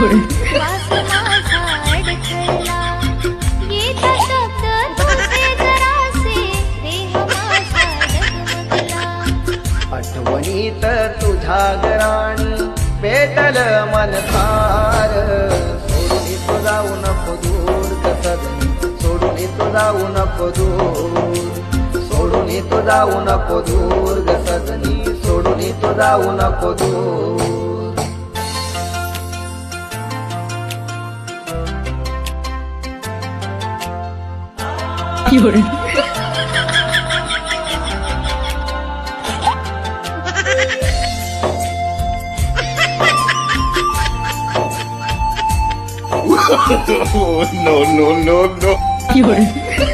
श्वास माझा अडखळला, येता शब्द तुझे जरासे, देह माझा डगमगला. आठवणीत तुझ्या गराणी पेटल मन फार, सोडून तू जाऊ नको दूर ग सजनी, सोडून तू जाऊ नको दूर, सोडून तू जाऊ नको दूर ग सजनी, सोडून तू जाऊ नको दूर. No, no, no, no.